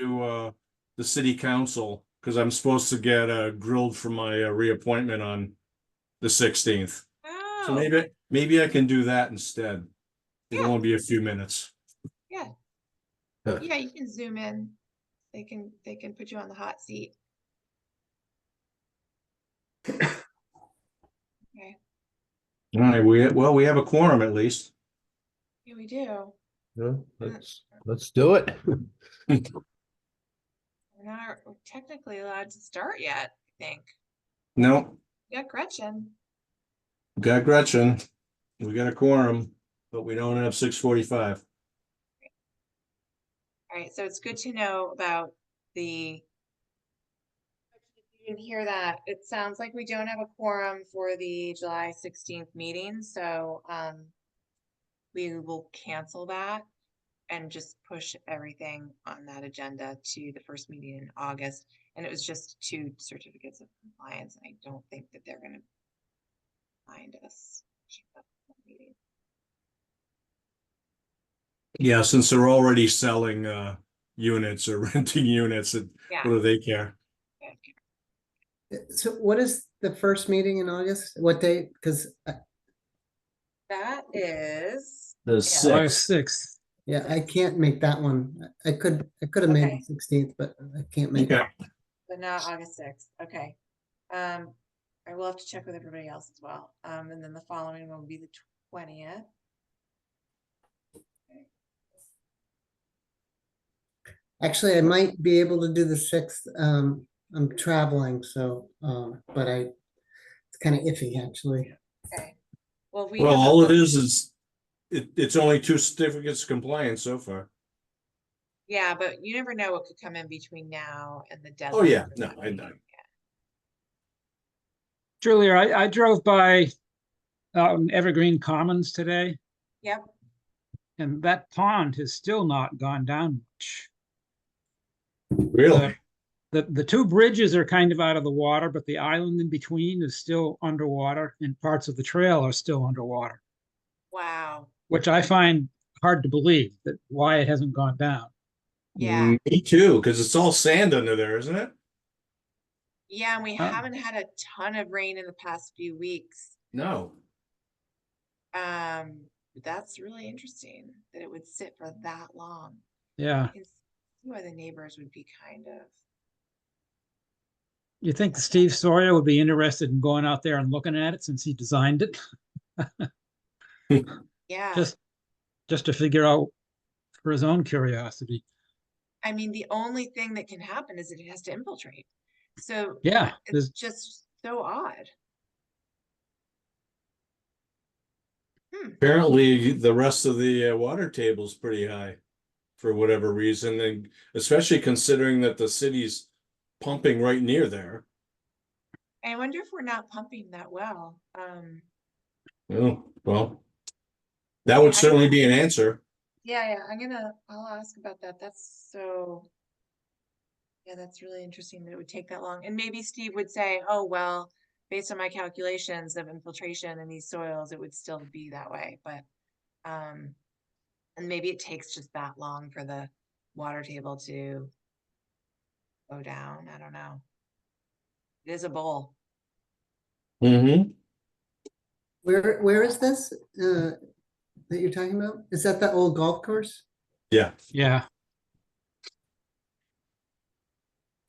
to the city council because I'm supposed to get grilled for my reappointment on the 16th. So Oh, maybe I can do that instead. It'll yeah, only be a few minutes. yeah, Huh. yeah. You can zoom in. They can put you on the hot seat. Okay. All right, we have a quorum at least. Yeah, we do. Yeah, let's do it. We're not technically allowed to start yet, I think. No, Yeah, Gretchen. got Gretchen. We got a quorum, but we don't have 6:45. All right, so it's good to know about the. You didn't hear that. It sounds like we don't have a quorum for the July 16th meeting, so we will cancel that and just push everything on that agenda to the first meeting in August. And it was just 2 certificates of compliance. I don't think that they're going to find us. Yeah, since they're already selling units or renting units, what Yeah. do they care? So what is the first meeting in August? What date? Because That is The August 6th. yeah, I can't make that one. I could have made Okay. the 16th, but I can't make it. Okay. but not August 6th. Okay. I will have to check with everybody else as well. And then the following one will be the 20th. Actually, I might be able to do the 6th. I'm traveling, so but it's kind of iffy actually. Okay. Well, Well, all it is it's only 2 certificates of compliance so far. yeah, but you never know what could come in between now and the deadline. Oh yeah, for no, that I meeting. know. Julia, I drove by out in Evergreen Commons today, Yep. and that pond has still not gone down much. Really? The 2 bridges are kind of out of the water, but the island in between is still underwater, and parts of the trail are still underwater, Wow. which I find hard to believe that why it hasn't gone down. Yeah. Me too, because it's all sand under there, isn't it? Yeah, and we Oh. haven't had a ton of rain in the past few weeks. No. That's really interesting that it would sit for that long. Yeah. I can see why the neighbors would be kind of. You think Steve Sawyer would be interested in going out there and looking at it since he designed it? Yeah. Just to figure out for his own curiosity. I mean, the only thing that can happen is that it has to infiltrate. So Yeah, it's just so odd. Apparently, the rest of the water table is pretty high for whatever reason, and especially considering that the city's pumping right near there. I wonder if we're not pumping that well. Oh, well, that would certainly be an answer. Yeah, I'll ask about that. Yeah, that's really interesting that it would take that long. And maybe Steve would say, oh, well, based on my calculations of infiltration in these soils, it would still be that way. But, and maybe it takes just that long for the water table to go down. I don't know. It is a bowl. Mm-hmm. Where is this that you're talking about? Is that the old golf course? Yeah. Yeah.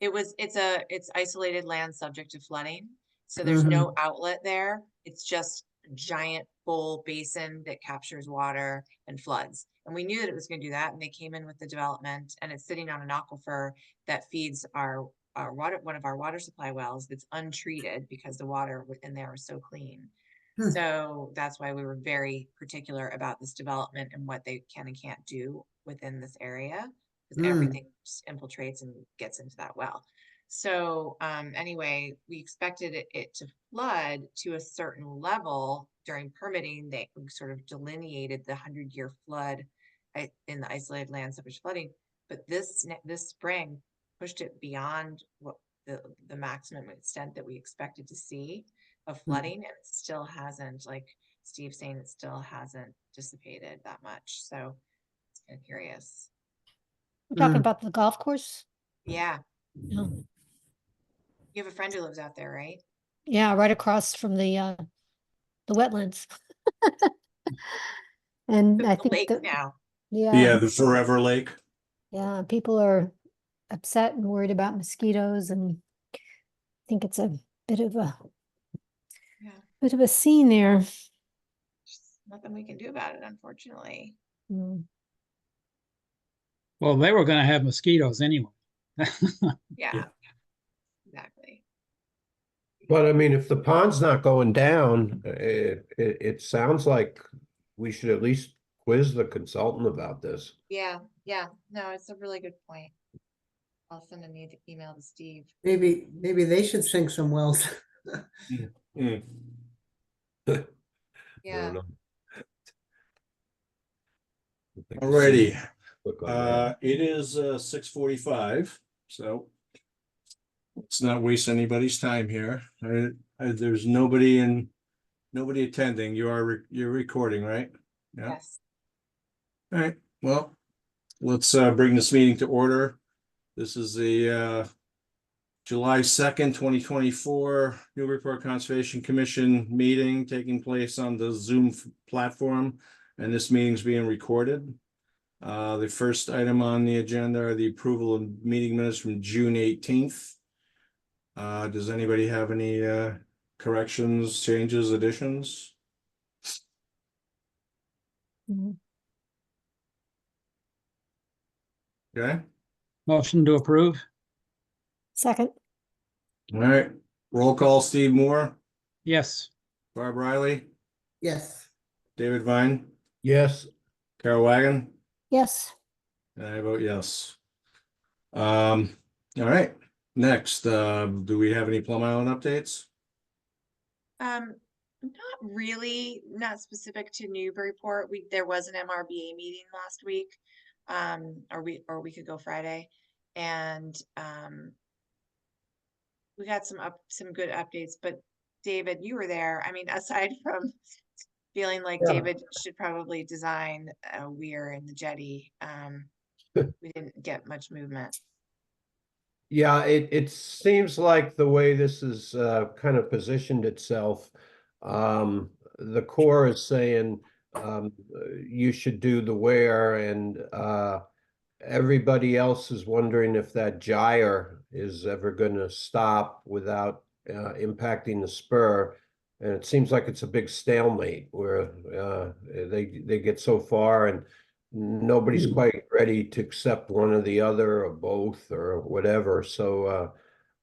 It's isolated land subject to flooding. So there's no outlet there. It's just a giant bowl basin that captures water and floods. And we knew that it was going to do that. And they came in with the development, and it's sitting on an aquifer that feeds our water, one of our water supply wells that's untreated because the water within there is so clean. So that's why we were very particular about this development and what they can and can't do within this area, because everything just infiltrates and gets into that well. So anyway, we expected it to flood to a certain level during permitting. They sort of delineated the 100-year flood in the isolated land subject to flooding, but this spring pushed it beyond what the maximum extent that we expected to see of flooding, and it still hasn't, like Steve's saying, it still hasn't dissipated that much. So it's kind of curious. We're talking Mm. about the golf course? Yeah, No. you have a friend who lives out there, right? Yeah, right across from the wetlands. And The I the think lake that, now. Yeah, the Forever Lake. yeah, people are upset and worried about mosquitoes, and I think it's a bit of a Yeah, bit of a scene there. just nothing we can do about it, unfortunately. Mm. Well, they were gonna have mosquitoes anyway. Yeah, exactly. But I mean, if the pond's not going down, it sounds like we should at least quiz the consultant about this. Yeah, yeah, no, it's a really good point. I'll send an email to Steve. Maybe they should sink some wells. Mm. I Yeah, don't know. I think the Alrighty, city look on that. it is 6:45, so let's not waste anybody's time here. There's nobody attending. You're recording, right? Yeah. yes. All right, well, let's bring this meeting to order. This is the July 2nd, 2024 Newburyport Conservation Commission meeting taking place on the Zoom platform, and this meeting's being recorded. The first item on the agenda are the approval of meeting minutes from June 18th. Does anybody have any corrections, changes, additions? Mm. Okay, Motion to approve? Second, all right, roll call, Steve Moore, Yes. Barb Riley, Yes, David Vine, Yes, Carol Wagon, yes. and I vote yes. All right, next, do we have any Plum Island updates? Not really, not specific to Newburyport. There was an MRBA meeting last week, or we could go Friday, and we got some good updates. But David, you were there. I mean, aside from feeling like Yeah. David should probably design a weir in the jetty, we didn't get much movement. yeah, it seems like the way this is kind of positioned itself, the Corps is saying you should do the where, and everybody else is wondering if that gyre is ever going to stop without impacting the spur. And it seems like it's a big stalemate where they get so far and nobody's quite ready to accept one or the other or both or whatever. So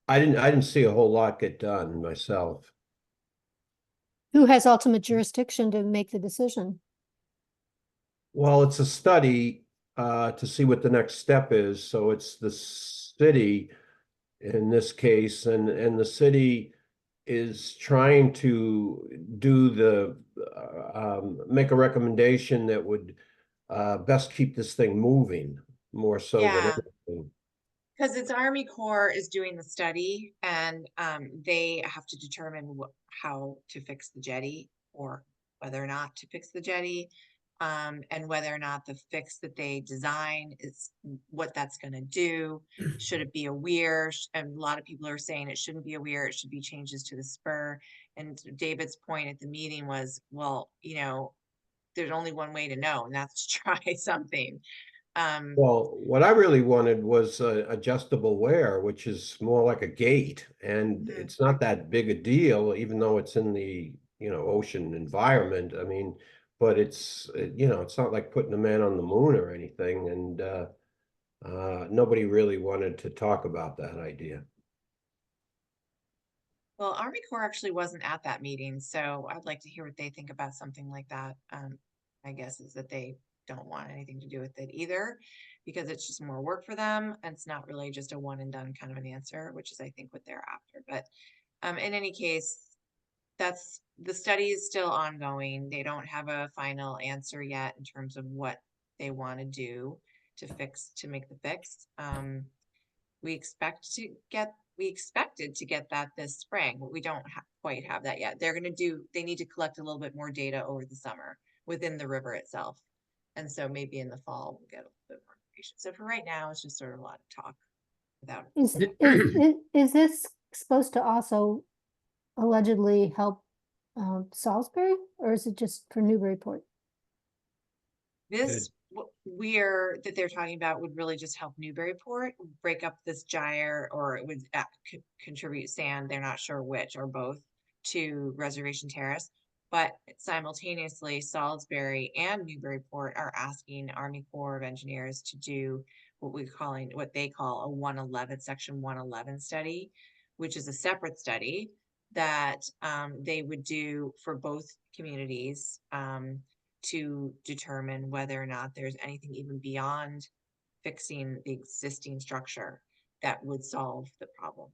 I didn't see a whole lot get done myself. Who has ultimate jurisdiction to make the decision? Well, it's a study to see what the next step is. So it's the city in this case, and the city is trying to do make a recommendation that would best keep this thing moving more so than Yeah. anything. Because it's Army Corps is doing the study, and they have to determine how to fix the jetty, or whether or not to fix the jetty, and whether or not the fix that they design is what that's going to do. Should it be a weir? And a lot of people are saying it shouldn't be a weir. It should be changes to the spur. And David's point at the meeting was, well, there's only one way to know, and that's to try something. Well, what I really wanted was adjustable wear, which is more like a gate, and Mhm. it's not that big a deal, even though it's in the ocean environment. I mean, but it's it's not like putting a man on the moon or anything, and nobody really wanted to talk about that idea. Well, Army Corps actually wasn't at that meeting, so I'd like to hear what they think about something like that. My guess is that they don't want anything to do with it either, because it's just more work for them, and it's not really just a one and done kind of an answer, which is I think what they're after. But in any case, the study is still ongoing. They don't have a final answer yet in terms of what they want to do to make the fix. We expected to get that this spring, but we don't quite have that yet. They need to collect a little bit more data over the summer within the river itself. And so maybe in the fall we'll get a little bit more preservation. So for right now, it's just sort of a lot of talk without. Is this supposed to also allegedly help Salisbury, or is it just for Newburyport? This weir that they're talking about would really just help Newburyport break up this gyre, or it would contribute sand, they're not sure which, or both, to Reservation Terrace. But simultaneously, Salisbury and Newburyport are asking Army Corps of Engineers to do what they call a 111, section 111 study, which is a separate study that they would do for both communities to determine whether or not there's anything even beyond fixing the existing structure that would solve the problem.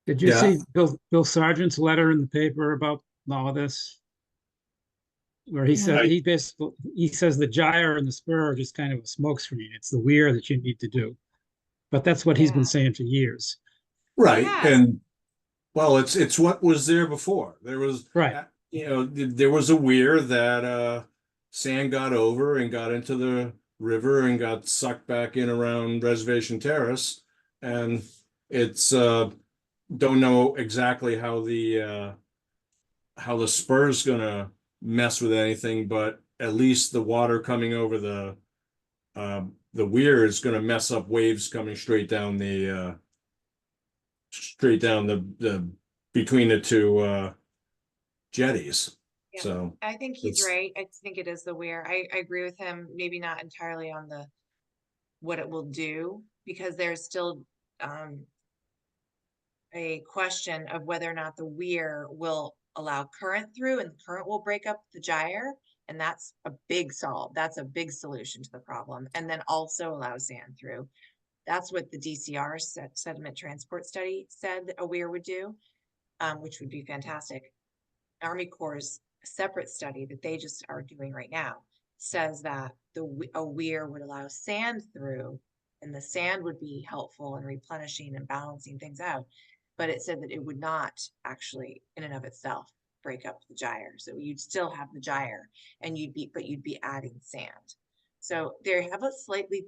Did you Yeah. see Bill Sargent's letter in the paper about all of this? Where he said, he says the gyre and the spur are just kind of a smokescreen. It's the weir that you need to do. But that's what he's been saying for years. Right, Yeah. and well, it's what was there before. There was, Right. there was a weir that sand got over and got into the river and got sucked back in around Reservation Terrace, and it's don't know exactly how the spur's gonna mess with anything, but at least the water coming over the weir is gonna mess up waves coming straight down the between the two jetties. Yeah. So I think he's it's- right. I think it is the weir. I agree with him, maybe not entirely on the what it will do, because there's still a question of whether or not the weir will allow current through, and the current will break up the gyre, and that's a big solve. That's a big solution to the problem, and then also allow sand through. That's what the DCR sediment transport study said a weir would do, which would be fantastic. Army Corps' separate study that they just are doing right now says that a weir would allow sand through, and the sand would be helpful in replenishing and balancing things out. But it said that it would not actually, in and of itself, break up the gyre. So you'd still have the gyre, and you'd be adding sand. So they have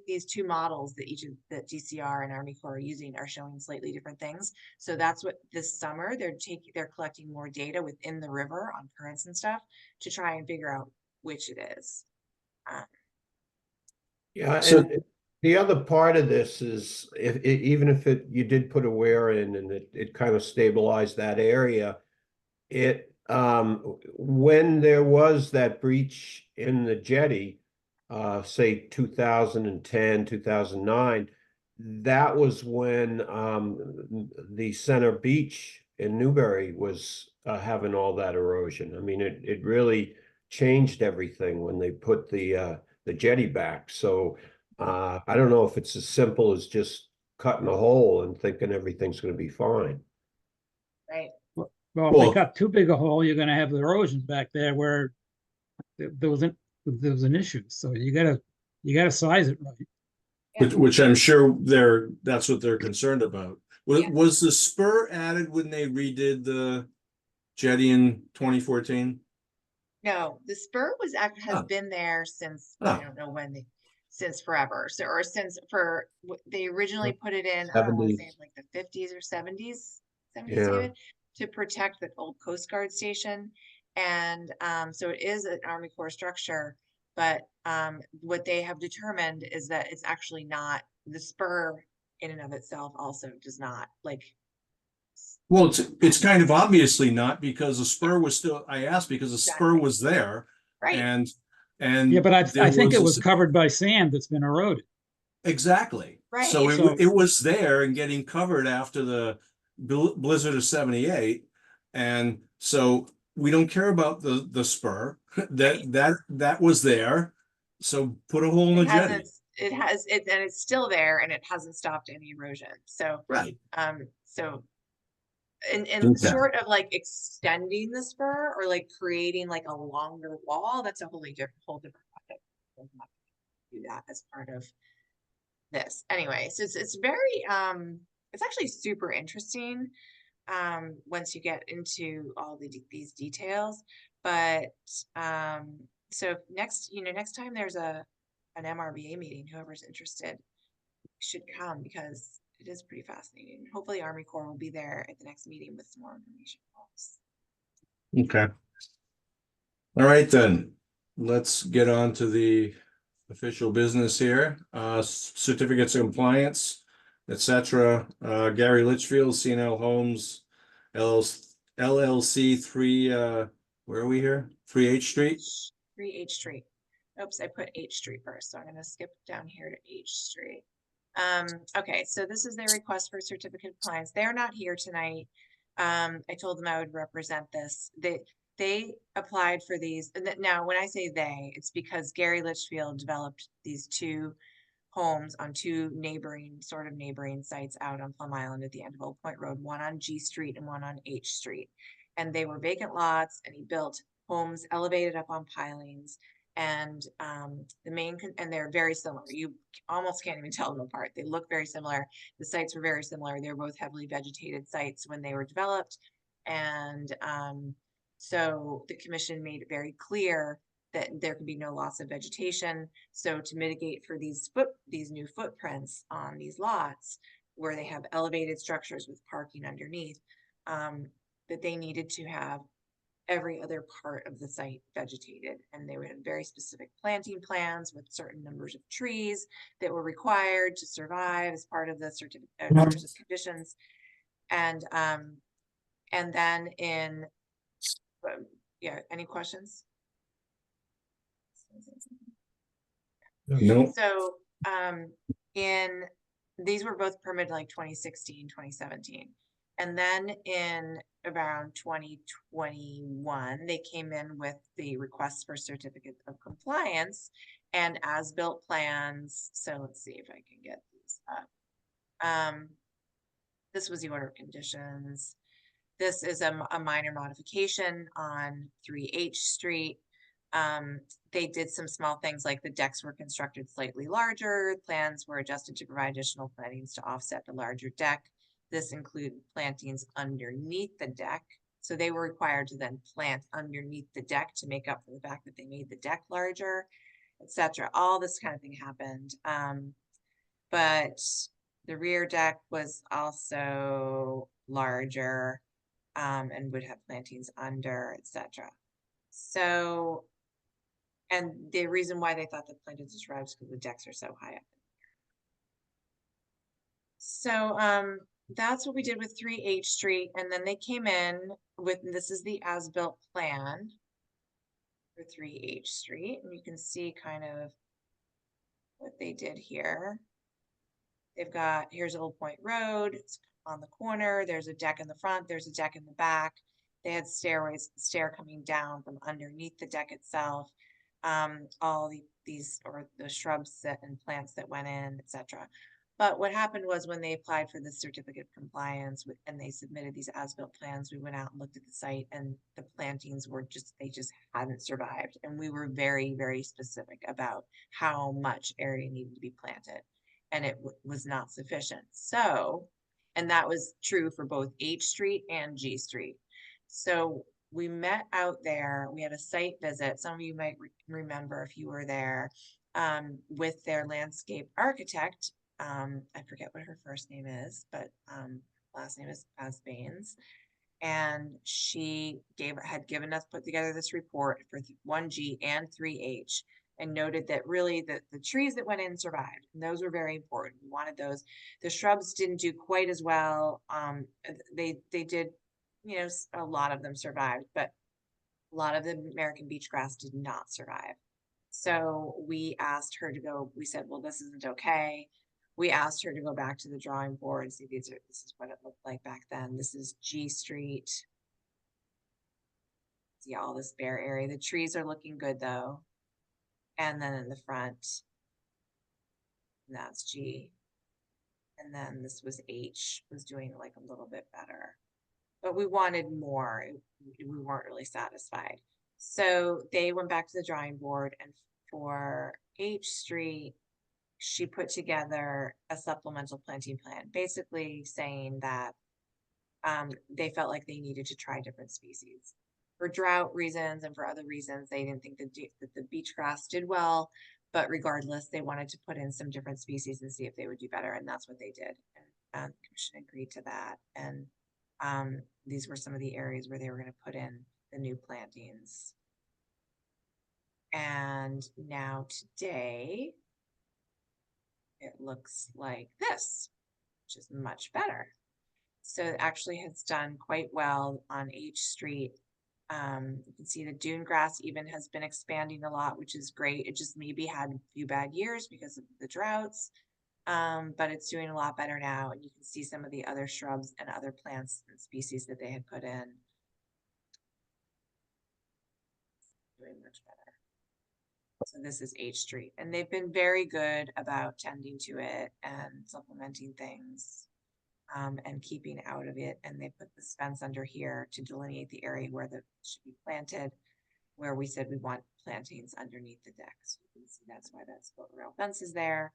these two models that that DCR and Army Corps are using are showing slightly different things. So that's what this summer they're collecting more data within the river on currents and stuff to try and figure out which it is. Yeah, So- and the other part of this is even if you did put a weir in and it kind of stabilized that area, when there was that breach in the jetty, say 2010, 2009, that was when the center beach in Newbury was having all that erosion. I mean, it really changed everything when they put the jetty back. So I don't know if it's as simple as just cutting a hole and thinking everything's going to be fine. Right. Well, if they cut too big a hole, you're gonna have the erosion back there where there was an issue. So you gotta size it right. which I'm sure that's what they're concerned about. Yeah. Was the spur added when they redid the jetty in 2014? No, the spur has been there since I don't know when since forever. So they originally put it in, I don't want to say like the 50s or 70s, David, to protect the old Coast Guard station. And so it is an Army Corps structure, but what they have determined is that it's actually not the spur in and of itself also does not Well, it's kind of obviously not, because the spur was still, I asked because the spur was there. right. And Yeah, but I think it was this- covered by sand that's been eroded. Exactly. Right. So So- it was there and getting covered after the blizzard of 78. And so we don't care about the spur that was there. So put a hole in the jetty. And it's still there, and it hasn't stopped any erosion. So Right. so and Okay. short of extending the spur or creating a longer wall, that's a whole different project. We'll not do that as part of this anyway. So it's very it's actually super interesting once you get into all these details. But So next time there's an MRBA meeting, whoever's interested should come because it is pretty fascinating. Hopefully Army Corps will be there at the next meeting with some more information. Okay. All right, then, let's get on to the official business here. Certificates of compliance, etc. Gary Litchfield, CNL Homes, LLC 3, where are we here? 3H Street? 3H Street. Oops, I put H Street first, so I'm gonna skip down here to H Street. Okay, so this is their request for certificate of compliance. They're not here tonight. I told them I would represent this. They applied for these. Now, when I say they, it's because Gary Litchfield developed these two homes on two neighboring sites out on Plum Island at the end of Old Point Road, one on G Street and one on H Street. And they were vacant lots, and he built homes elevated up on pilings. And and they're very similar. You almost can't even tell them apart. They look very similar. The sites were very similar. They're both heavily vegetated sites when they were developed. And so the commission made it very clear that there can be no loss of vegetation. So to mitigate for these new footprints on these lots where they have elevated structures with parking underneath, that they needed to have every other part of the site vegetated. And they had very specific planting plans with certain numbers of trees that were required to survive as part of the certificate terms and conditions. And then in, yeah, any questions? No. So, these were both permitted like 2016, 2017. And then in around 2021, they came in with the request for certificate of compliance and as-built plans. So let's see if I can get these up. This was the order of conditions. This is a minor modification on 3H Street. They did some small things like the decks were constructed slightly larger, plans were adjusted to provide additional plantings to offset the larger deck. This included plantings underneath the deck. So they were required to then plant underneath the deck to make up for the fact that they made the deck larger, etc. All this kind of thing happened. But the rear deck was also larger and would have plantings under, etc. So, and the reason why they thought the plantings were survived is because the decks are so high up. So that's what we did with 3H Street. And then they came in with, this is the as-built plan for 3H Street. And you can see kind of what they did here. They've got, here's Old Point Road, it's on the corner, there's a deck in the front, there's a deck in the back. They had stair coming down from underneath the deck itself. All these or the shrubs and plants that went in, etc. But what happened was when they applied for the certificate of compliance and they submitted these as-built plans, we went out and looked at the site and the plantings were they just hadn't survived. And we were very, very specific about how much area needed to be planted. And it was not sufficient. So, and that was true for both H Street and G Street. So we met out there, we had a site visit. Some of you might remember if you were there, with their landscape architect. I forget what her first name is, but last name is Asbanes. And she had given us, put together this report for 1G and 3H. And noted that really the trees that went in survived. And those were very important. We wanted those. The shrubs didn't do quite as well. They did, you know, a lot of them survived, but a lot of the American beach grass did not survive. So we asked her to go, we said, well, this isn't okay. We asked her to go back to the drawing board and see this is what it looked like back then. This is G Street. See all this bare area. The trees are looking good though. And then in the front, that's G. And then this was H, was doing like a little bit better. But we wanted more. We weren't really satisfied. So they went back to the drawing board, and for H Street, she put together a supplemental planting plan, basically saying that they felt like they needed to try different species. for drought reasons and for other reasons, they didn't think that the beach grass did well. But regardless, they wanted to put in some different species and see if they would do better, and that's what they did. And the commission agreed to that. And these were some of the areas where they were going to put in the new plantings. And now today, it looks like this, which is much better. So it actually has done quite well on H Street. You can see the dune grass even has been expanding a lot, which is great. It just maybe had a few bad years because of the droughts, but it's doing a lot better now. And you can see some of the other shrubs and other plants and species that they had put in. Doing much better. So this is H Street, and they've been very good about tending to it and supplementing things. And keeping out of it. And they put this fence under here to delineate the area where the should be planted, where we said we want plantings underneath the deck. So you can see that's why that split rail fence is there.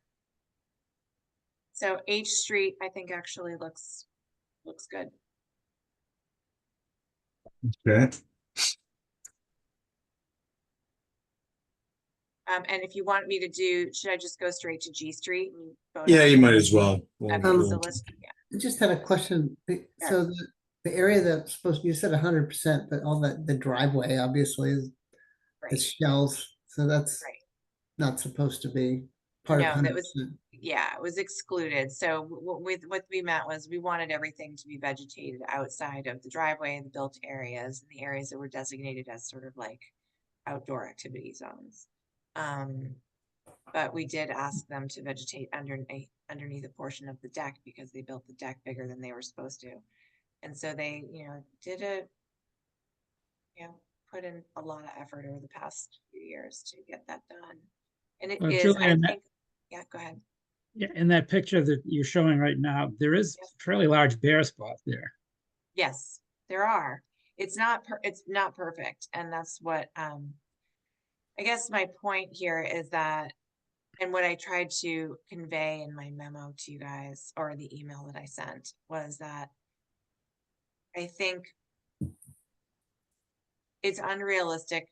So H Street, I think actually looks good. Okay. And if you want me to do, should I just go straight to G Street? And vote Yeah, on you it? might as well. Okay, We'll- so let's, yeah. I just had a question. So the area that's supposed, you said 100%, but all that, the driveway obviously is Right, shells. So that's right. not supposed to be part of No, that 100%. was, yeah, it was excluded. So what we meant was we wanted everything to be vegetated outside of the driveway and the built areas and the areas that were designated as sort of like outdoor activity zones. But we did ask them to vegetate underneath a portion of the deck because they built the deck bigger than they were supposed to. And so they, put in a lot of effort over the past few years to get that done. And it is, Julian, I think, yeah, go ahead. Yeah, in that picture that you're showing right now, there is Yes. a fairly large bare spot there. Yes, there are. It's not perfect. And that's what, I guess my point here is that, and what I tried to convey in my memo to you guys, or the email that I sent, was that I think it's unrealistic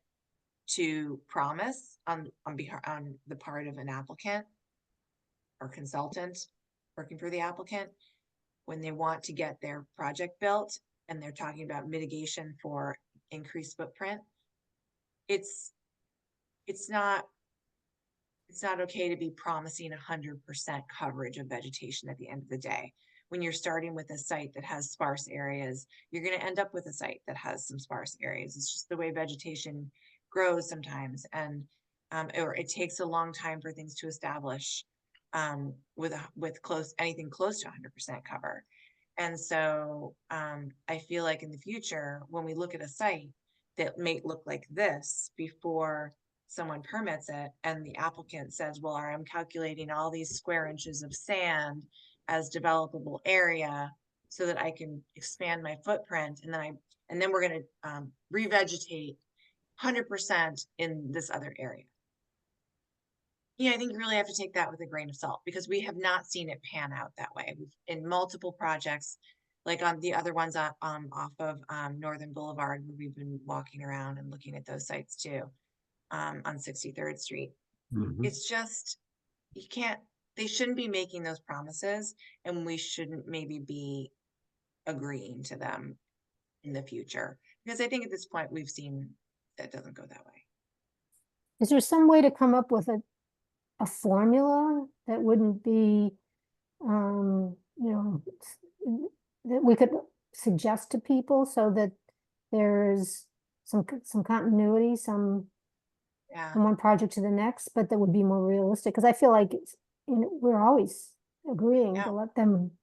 to promise on the part of an applicant or consultant working for the applicant when they want to get their project built and they're talking about mitigation for increased footprint. It's not okay to be promising 100% coverage of vegetation at the end of the day. When you're starting with a site that has sparse areas, you're going to end up with a site that has some sparse areas. It's just the way vegetation grows sometimes, and or it takes a long time for things to establish with anything close to 100% cover. And so I feel like in the future, when we look at a site that may look like this before someone permits it and the applicant says, well, I'm calculating all these square inches of sand as developable area so that I can expand my footprint, and then we're going to revegetate 100% in this other area. Yeah, I think you really have to take that with a grain of salt because we have not seen it pan out that way. In multiple projects, like on the other ones off of Northern Boulevard, where we've been walking around and looking at those sites too, on 63rd Street. Mhm. It's just, they shouldn't be making those promises, and we shouldn't maybe be agreeing to them in the future. Because I think at this point we've seen that doesn't go that way. Is there some way to come up with a formula that wouldn't be, that we could suggest to people so that there's some continuity, Yeah, from one project to the next, but that would be more realistic? Because I feel like we're always agreeing Yeah. to let them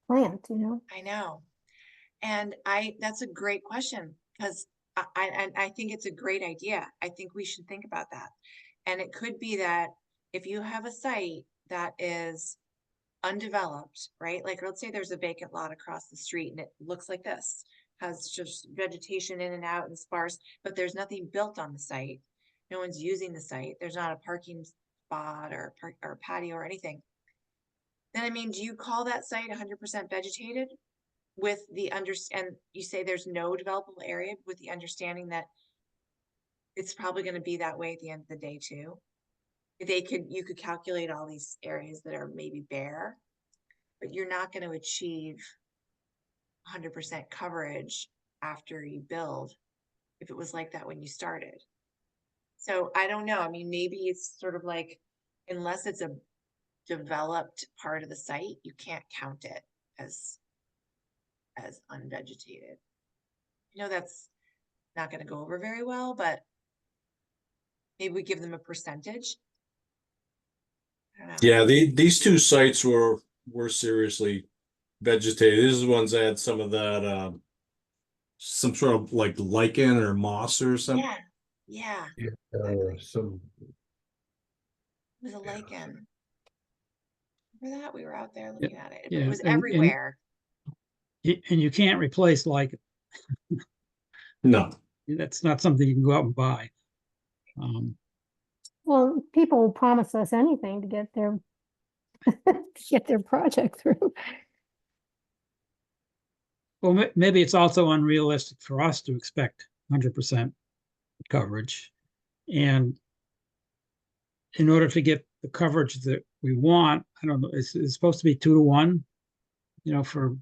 plant, I know. And that's a great question, because I think it's a great idea. I think we should think about that. And it could be that if you have a site that is undeveloped, right? Like let's say there's a vacant lot across the street and it looks like this, has just vegetation in and out and sparse, but there's nothing built on the site. No one's using the site. There's not a parking spot or patio or anything. Then, do you call that site 100% vegetated? with the and you say there's no developable area, with the understanding that it's probably gonna be that way at the end of the day too. You could calculate all these areas that are maybe bare, but you're not gonna achieve 100% coverage after you build if it was like that when you started. So I don't know. I mean, maybe it's sort of like, unless it's a developed part of the site, you can't count it as unvegetated. I know that's not going to go over very well, but maybe we give them a percentage. I don't know. Yeah, these two sites were seriously vegetated. These are the ones that had some of that some sort of like lichen or moss or something. Yeah, Some, it was a lichen. Remember that? We were out there Yeah, looking at it. But yeah, it was and everywhere. And you can't replace lichen. No. That's not something you can go out and buy. Well, people will promise us anything to get their to get their project through. Well, maybe it's also unrealistic for us to expect 100% coverage. And in order to get the coverage that we want, I don't know, it's supposed to be 2 to 1, you know, for,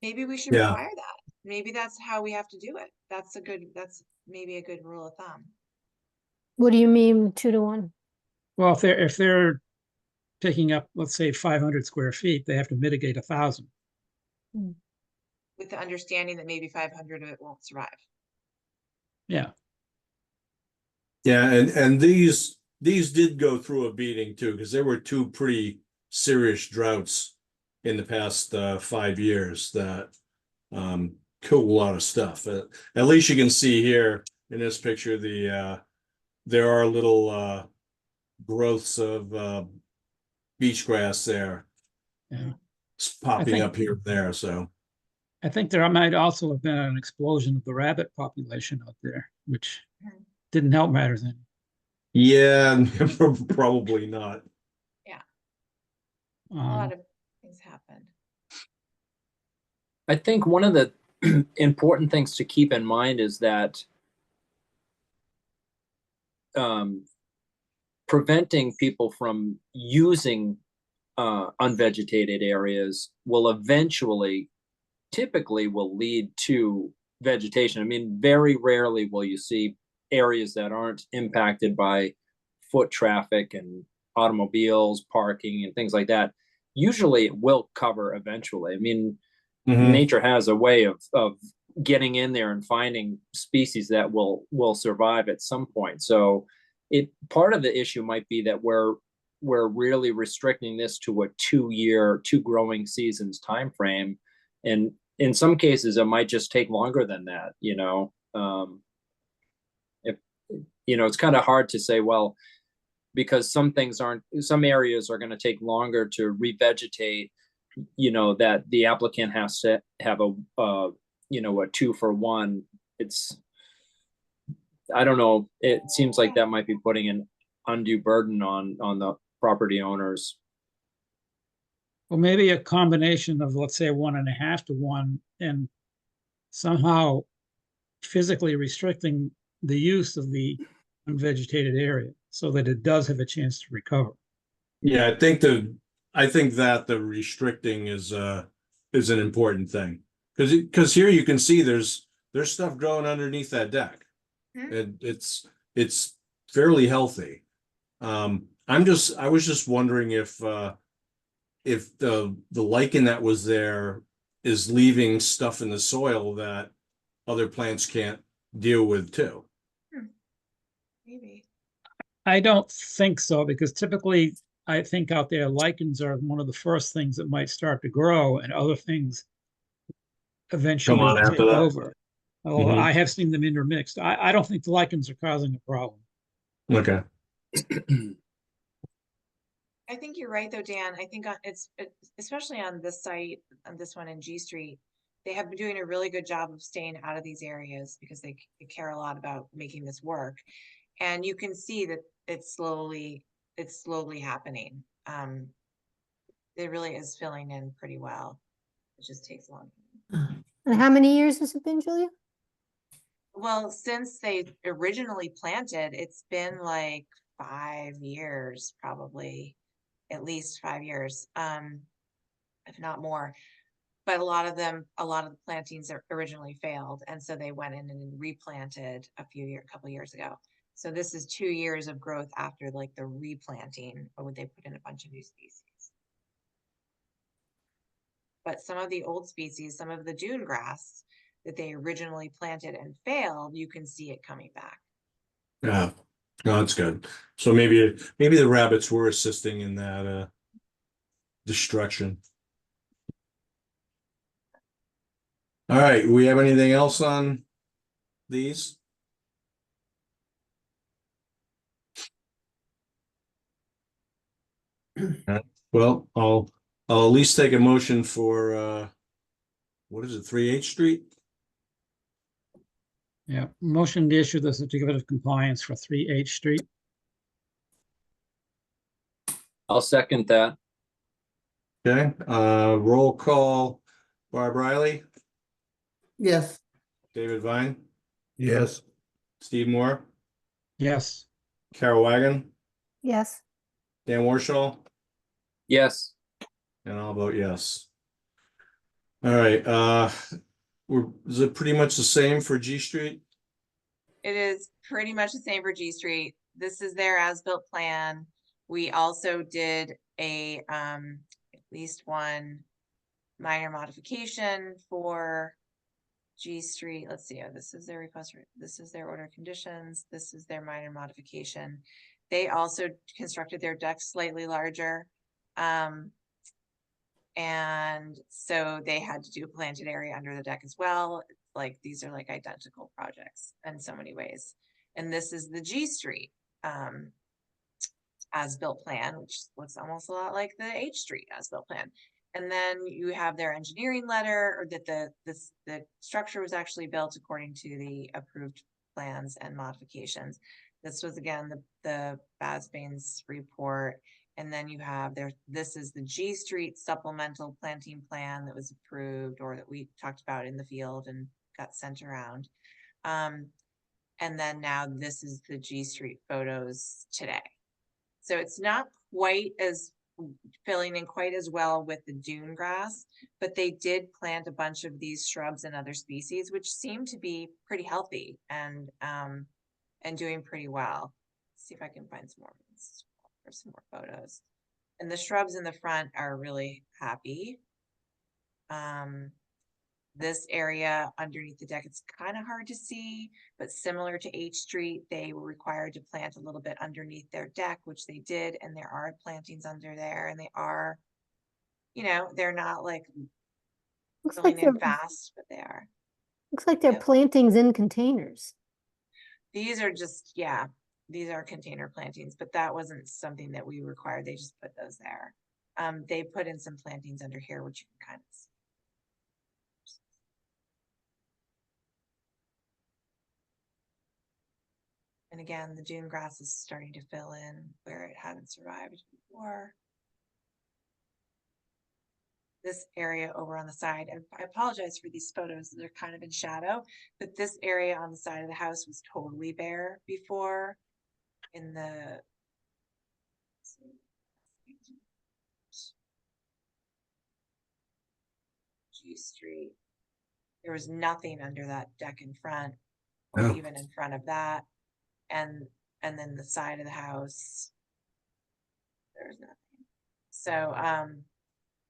Maybe we should Yeah. require that. Maybe that's how we have to do it. That's maybe a good rule of thumb. What do you mean 2 to 1? well, if they're taking up, let's say 500 square feet, they have to mitigate 1,000. With the understanding that maybe 500 of it won't survive. Yeah. Yeah, and these did go through a beating too, because there were two pretty serious droughts in the past 5 years that killed a lot of stuff. At least you can see here in this picture there are little growths of beach grass there. Yeah. It's popping think- up here and there. So I think there might also have been an explosion of the rabbit population out there, which didn't help matters any. yeah, probably not. A lot of things happened. I think one of the important things to keep in mind is that preventing people from using unvegetated areas will typically will lead to vegetation. I mean, very rarely will you see areas that aren't impacted by foot traffic and automobiles, parking, and things like that. Usually it will cover eventually. I mean, nature has a way of getting in there and finding species that will survive at some point. So part of the issue might be that we're really restricting this to a 2 growing seasons time frame, and in some cases it might just take longer than that. It's kind of hard to say, well, because some areas are going to take longer to revegetate, that the applicant has to have a 2-for-1. I don't know. It seems like that might be putting an undue burden on the property owners. Well, maybe a combination of, let's say, 1.5 to 1, and somehow physically restricting the use of the unvegetated area so that it does have a chance to recover. Yeah, I think that the restricting is an important thing, because here you can see there's stuff growing underneath that deck. It's fairly healthy. I was just wondering if the lichen that was there is leaving stuff in the soil that other plants can't deal with too. Maybe. I don't think so, because typically I think out there lichens are one of the first things that might start to grow, and other things eventually Come on take after that. over. Mhm. I have seen them intermixed. I don't think the lichens are causing a problem. Okay. I think you're right though, Dan. I think especially on this site, on this one in G Street, they have been doing a really good job of staying out of these areas because they care a lot about making this work. And you can see that it's slowly happening. It really is filling in pretty well. It just takes long. And how many years has it been, Julia? Well, since they originally planted, it's been like 5 years, probably at least 5 years, if not more. But a lot of the plantings originally failed, and so they went in and replanted a couple years ago. So this is 2 years of growth after like the replanting, or they put in a bunch of new species. But some of the old species, some of the dune grass that they originally planted and failed, you can see it coming back. Yeah, no, that's good. So maybe the rabbits were assisting in that destruction. All right, we have anything else on these? Well, I'll at least take a motion for what is it, 3H Street? Yeah, motion to issue the certificate of compliance for 3H Street. I'll second that. Okay, roll call, Barb Riley, Yes, David Vine, Yes, Steve Moore, Yes, Carol Wagon, Yes. Dan Warshall, Yes, and I'll vote yes. All right, is it pretty much the same for G Street? It is pretty much the same for G Street. This is their as-built plan. We also did a at least one minor modification for G Street. Let's see. This is their request. This is their order of conditions. This is their minor modification. They also constructed their deck slightly larger. And so they had to do a planted area under the deck as well. Like these are like identical projects in so many ways. And this is the G Street as-built plan, which looks almost a lot like the H Street as-built plan. And then you have their engineering letter, or that the structure was actually built according to the approved plans and modifications. This was again the BASBAN's report. And then you have this is the G Street supplemental planting plan that was approved, or that we talked about in the field and got sent around. And then now this is the G Street photos today. So it's not quite as filling in quite as well with the dune grass, but they did plant a bunch of these shrubs and other species, which seem to be pretty healthy and doing pretty well. Let's see if I can find some more ones for some more photos. And the shrubs in the front are really happy. This area underneath the deck, it's kind of hard to see, but similar to H Street, they were required to plant a little bit underneath their deck, which they did, and there are plantings under there, and they are, they're not like Looks filling like in they're fast, but they are. Yep. plantings in containers. These are just, yeah, these are container plantings, but that wasn't something that we required. They just put those there. They put in some plantings under here, which you can kind of see. And again, the dune grass is starting to fill in where it hadn't survived before. This area over on the side, and I apologize for these photos, they're kind of in shadow, but this area on the side of the house was totally bare before. In the G Street, there was nothing under that deck in front, or Oh. even in front of that. And then the side of the house, there's nothing. So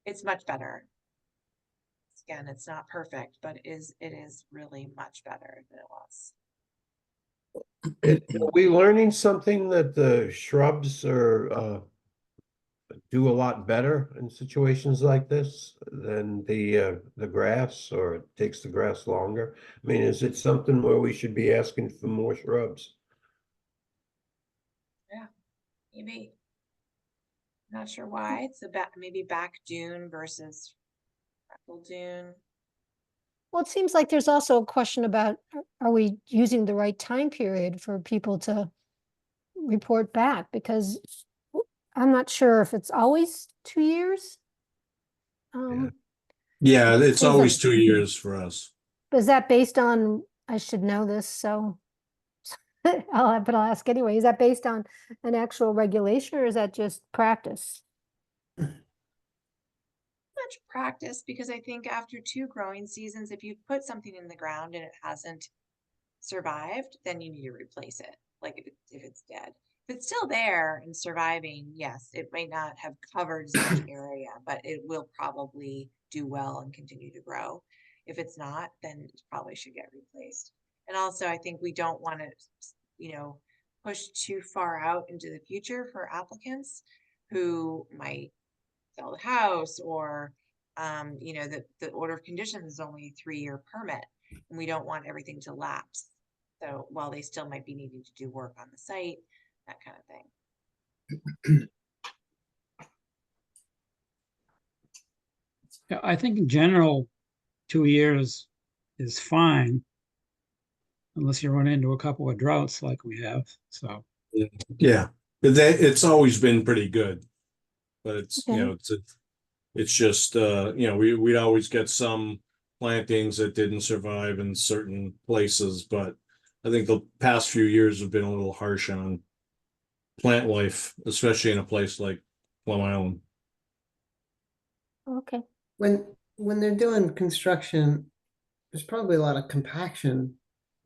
it's much better. Again, it's not perfect, but it is really much better than it was. Are we learning something that the shrubs are do a lot better in situations like this than the grass, or it takes the grass longer? I mean, is it something where we should be asking for more shrubs? Maybe. Not sure why. It's maybe back dune versus freckle dune. Well, it seems like there's also a question about, are we using the right time period for people to report back? Because I'm not sure if it's always 2 years. Yeah. Yeah, it's Is it- always 2 years for us. Is that based on, I should know this, so but I'll ask anyway. Is that based on an actual regulation or is that just practice? Much practice, because I think after 2 growing seasons, if you put something in the ground and it hasn't survived, then you need to replace it. Like if it's dead. If it's still there and surviving, yes, it might not have covered as much area, but it will probably do well and continue to grow. If it's not, then it probably should get replaced. And also, I think we don't want to, push too far out into the future for applicants who might sell the house, or the order of conditions is only a 3-year permit, and we don't want everything to lapse. So while they still might be needing to do work on the site, that kind of thing. Yeah, I think in general, 2 years is fine. Unless you run into a couple of droughts like we have, so. Yeah, but it's always been pretty good. But it's, Okay. it's just, we'd always get some plantings that didn't survive in certain places, but I think the past few years have been a little harsh on plant life, especially in a place like Plum Island. Okay. When they're doing construction, there's probably a lot of compaction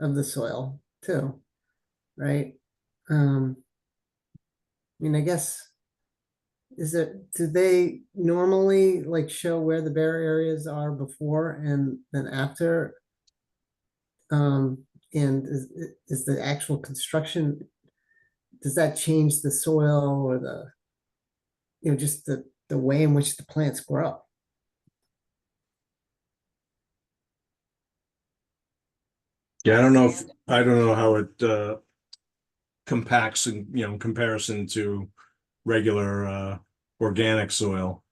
of the soil too, right? I guess, do they normally like show where the bare areas are before and then after? And is the actual construction, does that change the soil or just the way in which the plants grow? Yeah, I don't know how it compacts in comparison to regular organic soil.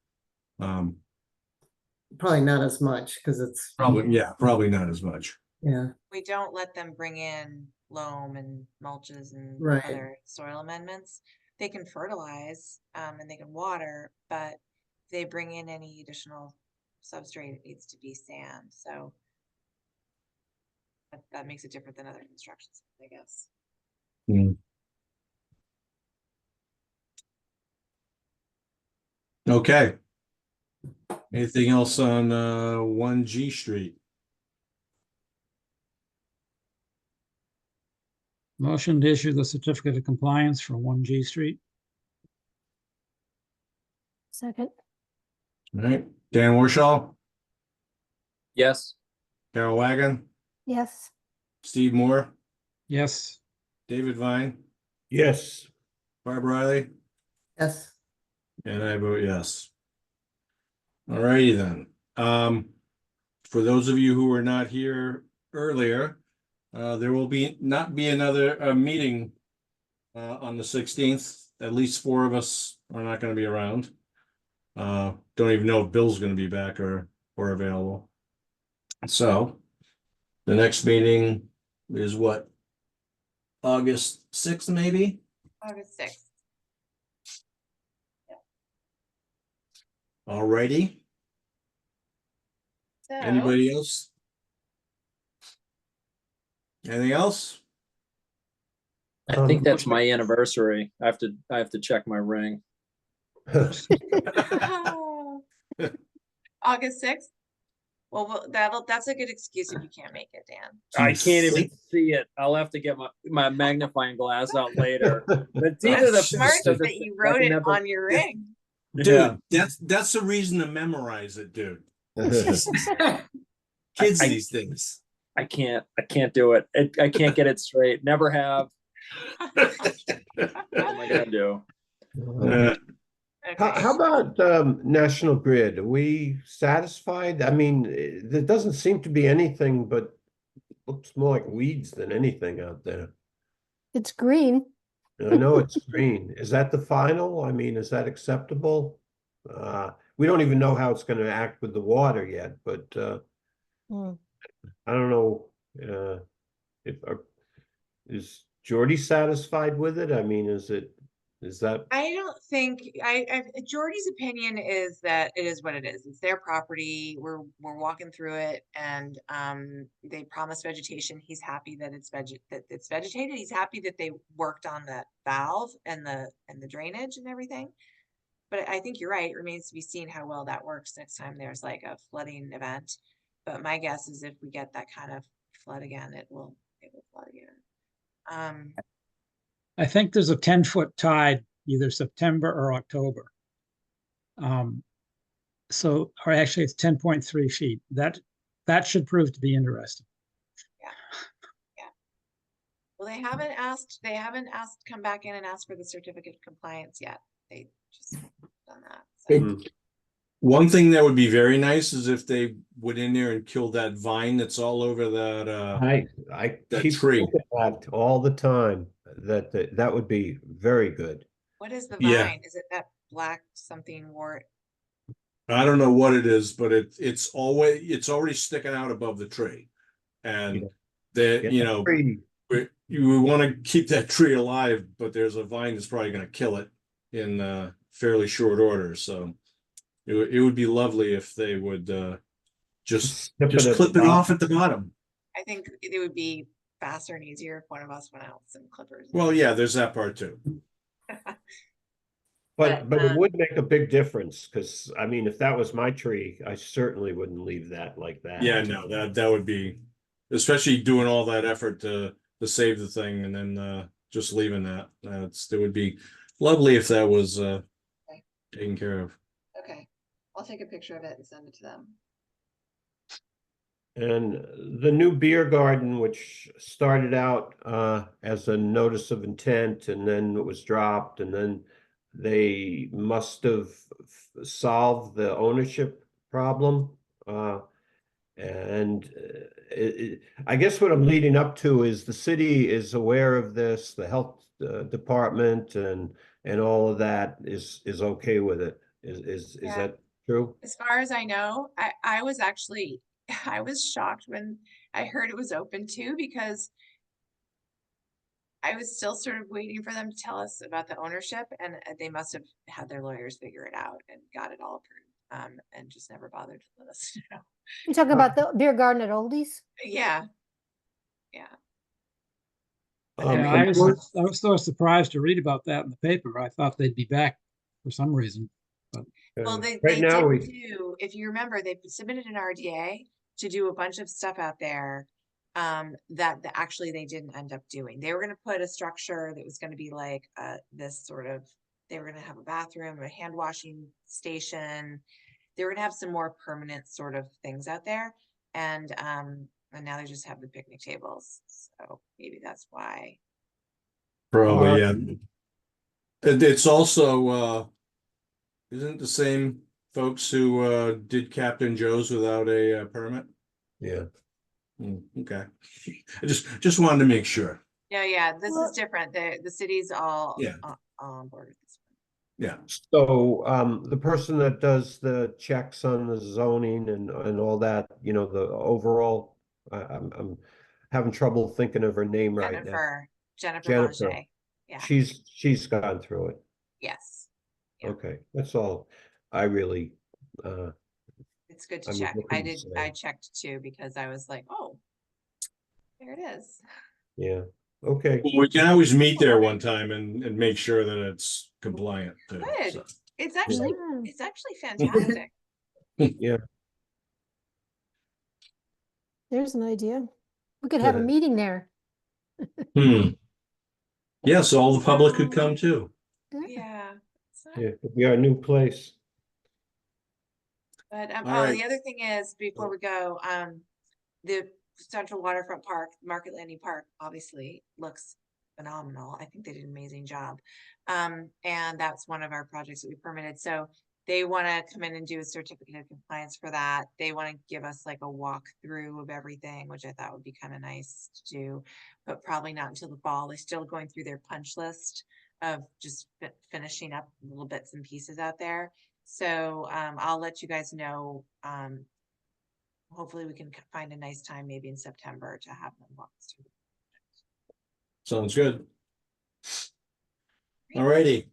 Probably not as much because it's, Probably not as much. yeah, We don't let them bring in loam and mulches and Right. other soil amendments. They can fertilize and they can water, but if they bring in any additional substrate, it needs to be sand. So that makes it different than other constructions, I guess. Mm. Okay. Anything else on 1G Street? Motion to issue the certificate of compliance for 1G Street. Second. All right, Dan Warshaw, Yes. Carol Wagon, Yes. Steve Moore, Yes. David Vine, Yes. Barb Riley, yes. and I vote yes. All righty then. For those of you who were not here earlier, there will not be another meeting on the 16th. At least 4 of us are not going to be around. Don't even know if Bill's going to be back or available. So the next meeting is what? August 6th, maybe? August 6th. All righty. So Anybody else? Anything else? I think that's my anniversary. I have to check my ring. August 6th. Well, that's a good excuse if you can't make it, Dan. I can't even see it. I'll have to get my magnifying glass out later. But it's either That's the smart 5th or the that you 6th. I wrote can it never- on your ring. Dude, that's the reason to memorize it, dude. Kids I- these things. I can't do it. I can't get it straight. Never have. What am I gonna do? Uh, How about National Grid? Are we satisfied? I mean, there doesn't seem to be anything but looks more like weeds than anything out there. It's green. I know it's green. Is that the final? I mean, is that acceptable? We don't even know how it's going to act with the water yet, but Hmm. I don't know if is Jordy satisfied with it? I mean, is it Is that, I don't think, Jordy's opinion is that it is what it is. It's their property. We're walking through it and, they promised vegetation. He's happy that it's vegetated. He's happy that they worked on the valve and the drainage and everything. But I think you're right. It remains to be seen how well that works next time there's like a flooding event. But my guess is if we get that kind of flood again, it will flood again. I think there's a 10-foot tide either September or October. So, or actually it's 10.3 feet. That should prove to be interesting. Well, they haven't asked, come back in and ask for the certificate of compliance yet. They just done that. So. One thing that would be very nice is if they went in there and killed that vine that's all over that, I that keep tree. looking at all the time, that would be very good. What is the Yeah. vine? Is it that black something wart? I don't know what it is, but it's already sticking out above the tree. And that, you know, you want to keep that tree alive, but there's a vine that's probably going to kill it in fairly short order. So it would be lovely if they would just clip it off at the bottom. I think it would be faster and easier if one of us went out with some clippers. Well, yeah, there's that part too. But it would make a big difference, because I mean, if that was my tree, I certainly wouldn't leave that like that. Yeah, no, that would be, especially doing all that effort to save the thing and then just leaving that. It would be lovely if that was taken care of. Okay, I'll take a picture of it and send it to them. And the new beer garden, which started out as a notice of intent, and then it was dropped, and then they must have solved the ownership problem. I guess what I'm leading up to is the city is aware of this, the health department and all of that is okay with it. Is that true? As far as I know, I was actually, I was shocked when I heard it was open too, because I was still sort of waiting for them to tell us about the ownership, and they must have had their lawyers figure it out and got it all approved, and just never bothered to let us know. You talking about the beer garden at Oldies? Yeah. Yeah, I was so surprised to read about that in the paper. I thought they'd be back for some reason. Well, they right now did do, if you remember, they submitted an RDA to do a bunch of stuff out there that actually they didn't end up doing. They were going to put a structure that was going to be like this sort of, they were going to have a bathroom, a hand washing station. They were going to have some more permanent sort of things out there. And now they just have the picnic tables. So maybe that's why. Probably, yeah. It's also isn't it the same folks who did Captain Joe's without a permit? Yeah. Okay. I just wanted to make sure. Yeah, this is different. The city's all on board with this one. Yeah. So the person that does the checks on the zoning and all that, you know, the overall, I'm having trouble thinking of her name right now. Jennifer Blanchet. Yeah. She's gone through it. Yes. Yeah. Okay, that's all. I really It's good to I'm check. looking to I say. checked too, because I was like, oh, there it is. Yeah. Okay. Well, we can always meet there one time and make sure that it's compliant too. Good. So. It's actually Yeah. fantastic. Yeah. There's an idea. We could have a Good. meeting there. Yeah, so all the public could come too. Yeah. So- Yeah, it'll be our new place. But All right. the other thing is, before we go, the Central Waterfront Park, Market Landing Park, obviously looks phenomenal. I think they did an amazing job. And that's one of our projects that we permitted. So they want to come in and do a certificate of compliance for that. They want to give us like a walkthrough of everything, which I thought would be kind of nice to do, but probably not until the fall. They're still going through their punch list of just finishing up little bits and pieces out there. So I'll let you guys know. Hopefully we can find a nice time, maybe in September, to have them walk us through. Sounds good. All righty.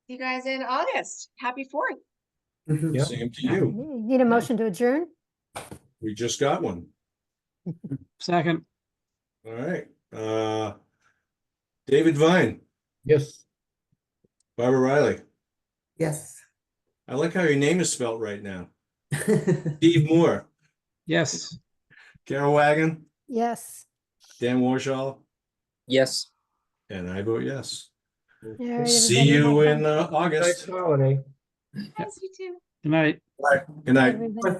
See you guys in August. Happy 4th. Yep. Same to you. Need a motion to adjourn? We just got one. Second, All right. David Vine, Yes. Barbara Riley. Yes. I like how your name is spelt right now. Steve Moore, yes. Carol Wagon, Yes. Dan Warshall, Yes. and I vote yes. All right, See everybody, have you fun. in Nice August. holiday. Yes, you too. Good night. Good night. Everybody.